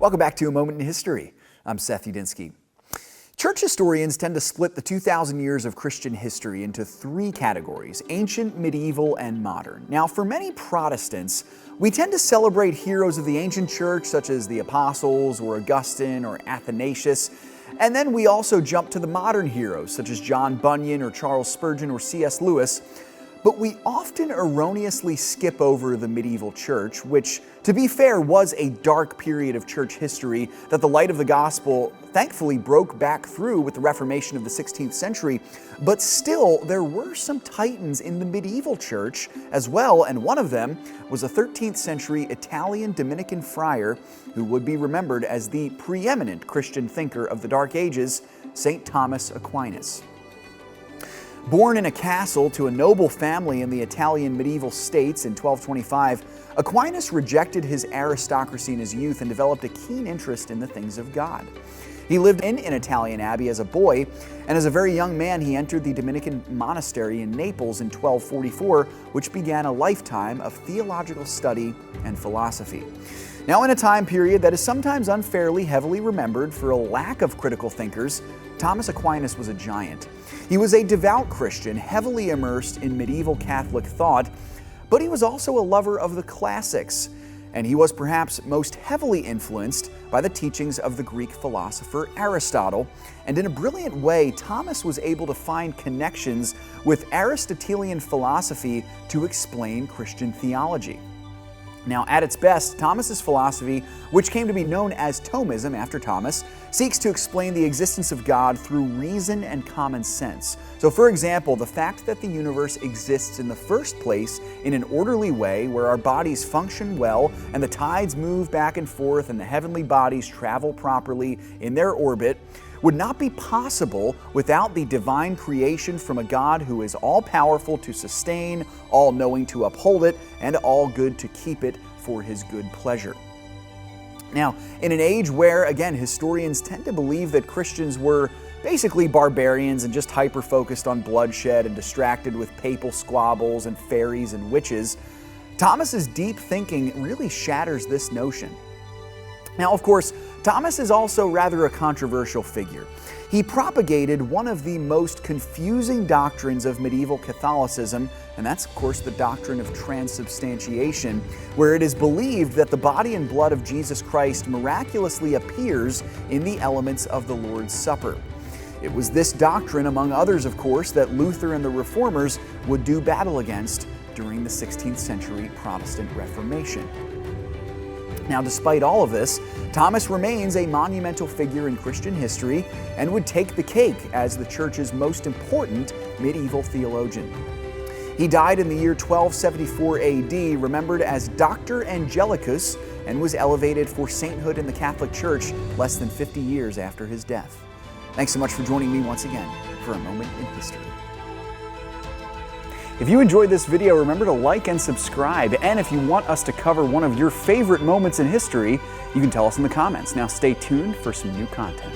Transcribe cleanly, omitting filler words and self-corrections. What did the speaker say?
Welcome back to A Moment in History. I'm Seth 𝙎𝙬𝘽𝙎𝘀. Church historians tend to split the 2,000 years of Christian history into three categories: ancient, medieval, and modern. Now, for many Protestants, we tend to celebrate heroes of the ancient church, such as the Apostles, or Augustine, or Athanasius. And then we also jump to the modern heroes, such as John Bunyan, or Charles Spurgeon, or C.S. Lewis. But we often erroneously skip over the medieval church, which, to be fair, was a dark period of church history that the light of the gospel thankfully broke back through with the Reformation of the 16th century. But still, there were some titans in the medieval church as well, and one of them was a 13th century Italian Dominican friar who would be remembered as the preeminent Christian thinker of the Dark Ages, Saint Thomas Aquinas. Born in a castle to a noble family in the Italian medieval states in 1225, Aquinas rejected his aristocracy in his youth and developed a keen interest in the things of God. He lived in an Italian abbey as a boy, and as a very young man he entered the Dominican monastery in Naples in 1244, which began a lifetime of theological study and philosophy. Now, in a time period that is sometimes unfairly heavily remembered for a lack of critical thinkers, Thomas Aquinas was a giant. He was a devout Christian, heavily immersed in medieval Catholic thought, but he was also a lover of the classics, and he was perhaps most heavily influenced by the teachings of the Greek philosopher Aristotle. And in a brilliant way, Thomas was able to find connections with Aristotelian philosophy to explain Christian theology. Now, at its best, Thomas's philosophy, which came to be known as Thomism after Thomas, seeks to explain the existence of God through reason and common sense. So, for example, the fact that the universe exists in the first place in an orderly way where our bodies function well and the tides move back and forth and the heavenly bodies travel properly in their orbit would not be possible without the divine creation from a God who is all-powerful to sustain, all-knowing to uphold it, and all-good to keep it for His good pleasure. Now, in an age where, again, historians tend to believe that Christians were basically barbarians and just hyper-focused on bloodshed and distracted with papal squabbles and fairies and witches, Thomas's deep thinking really shatters this notion. Now, of course, Thomas is also rather a controversial figure. He propagated one of the most confusing doctrines of medieval Catholicism, and that's, of course, the doctrine of transubstantiation, where it is believed that the body and blood of Jesus Christ miraculously appears in the elements of the Lord's Supper. It was this doctrine, among others, of course, that Luther and the Reformers would do battle against during the 16th century Protestant Reformation. Now, despite all of this, Thomas remains a monumental figure in Christian history and would take the cake as the Church's most important medieval theologian. He died in the year 1274 AD, remembered as Dr. 𝙎𝙬𝘽𝙎𝘾, and was elevated for sainthood in the Catholic Church less than 50 years after his death. Thanks so much for joining me once again for A Moment in History. If you enjoyed this video, remember to like and subscribe. And if you want us to cover one of your favorite moments in history, you can tell us in the comments. Now stay tuned for some new content.